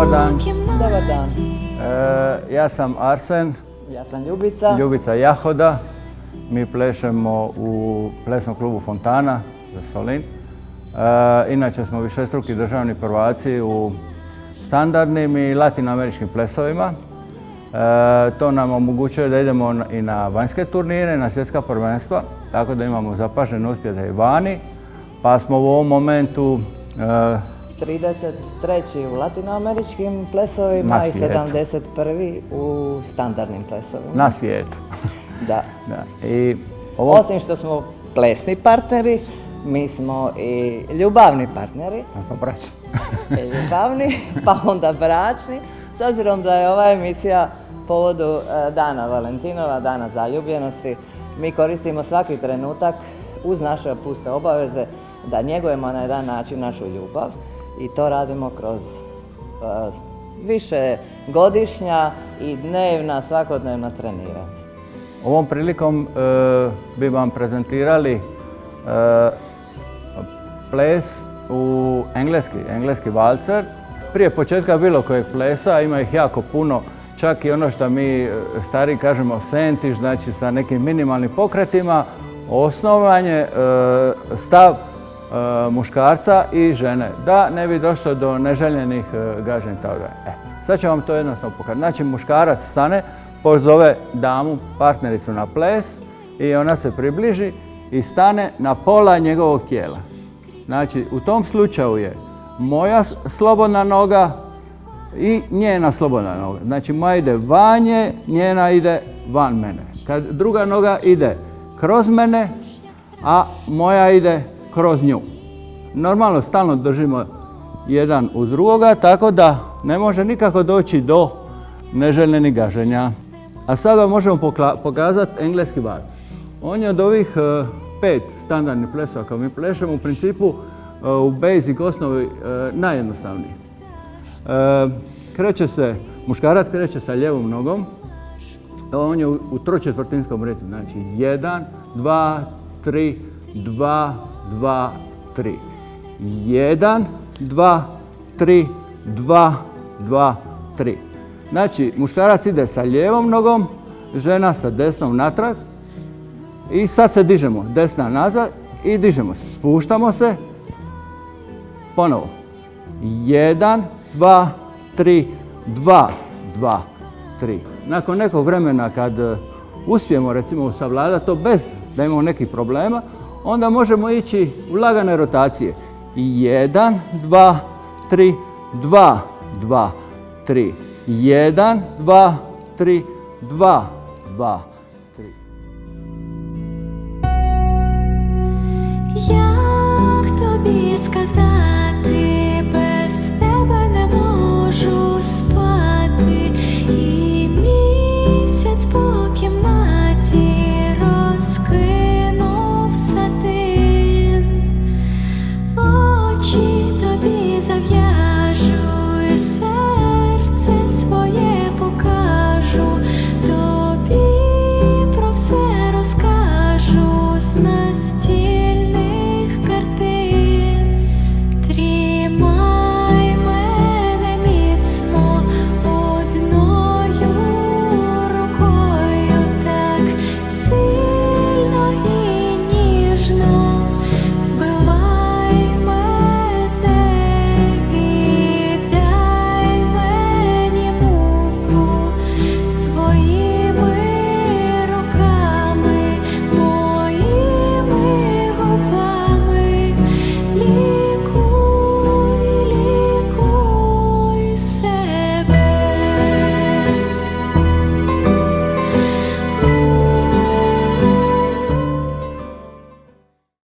Dobar dan. Dobar dan. Ja sam Arsen. Ja sam Ljubica. Ljubica Jahoda. Mi plešemo u plesnom klubu Fontana za Solin. Inače smo višestruki državni prvaci u standardnim i latinoameričkim plesovima. To nam omogućuje da idemo i na vanjske turnire, na svjetska prvenstva, tako da imamo zapažen uspjeh i vani. Pa smo u ovom momentu 33. u latinoameričkim plesovima i 71. u standardnim plesovima. Na svijetu. Da. I Osim što smo plesni partneri, mi smo i ljubavni partneri. Ja sam braća. Ljubavni, pa onda bračni. S obzirom da je ova emisija povodu Dana Valentinova, Dana zaljubljenosti, mi koristimo svaki trenutak uz naše puste obaveze da njegujemo na jedan način našu ljubav i to radimo kroz više godišnja i dnevna, svakodnevna treniranja. Ovom prilikom bi vam prezentirali ples u engleski valcer. Prije početka bilo kojeg plesa, ima ih jako puno, čak i ono što mi stari kažemo sentiš, znači sa nekim minimalnim pokretima, osnovan je stav muškarca i žene, da ne bi došlo do neželjenih gaženja toga. Sad ću vam to jednostavno pokazati. Znači muškarac stane, pozove damu, partnericu na ples i ona se približi i stane na pola njegovog tijela. Znači u tom slučaju je moja slobodna noga i njena slobodna noga. Znači moja ide van nje, njena ide van mene. Kad druga noga ide kroz mene, a moja ide kroz nju. Normalno stalno držimo jedan uz drugoga, tako da ne može nikako doći do neželjenih gaženja. A sad vam možemo pokazati engleski valcer. On je od ovih 5 standardnih plesova kao mi plešemo u principu u basic osnovi najjednostavniji. Muškarac kreće sa lijevom nogom, on je u tročetvrtinskom ritmu, znači 1, 2, 3, 2, 2, 3. 1, 2, 3, 2, 2, 3. Znači, muškarac ide sa lijevom nogom, žena sa desnom natrag i sad se dižemo, desna nazad i dižemo se, spuštamo se, ponovo. 1, 2, 3, 2, 2, 3. Nakon nekog vremena kad uspijemo recimo savladati to bez da imamo nekih problema, onda možemo ići u lagane rotacije. 1, 2, 3, 2, 2, 3. 1, 2, 3, 2, 2, 3. Як тобі сказати?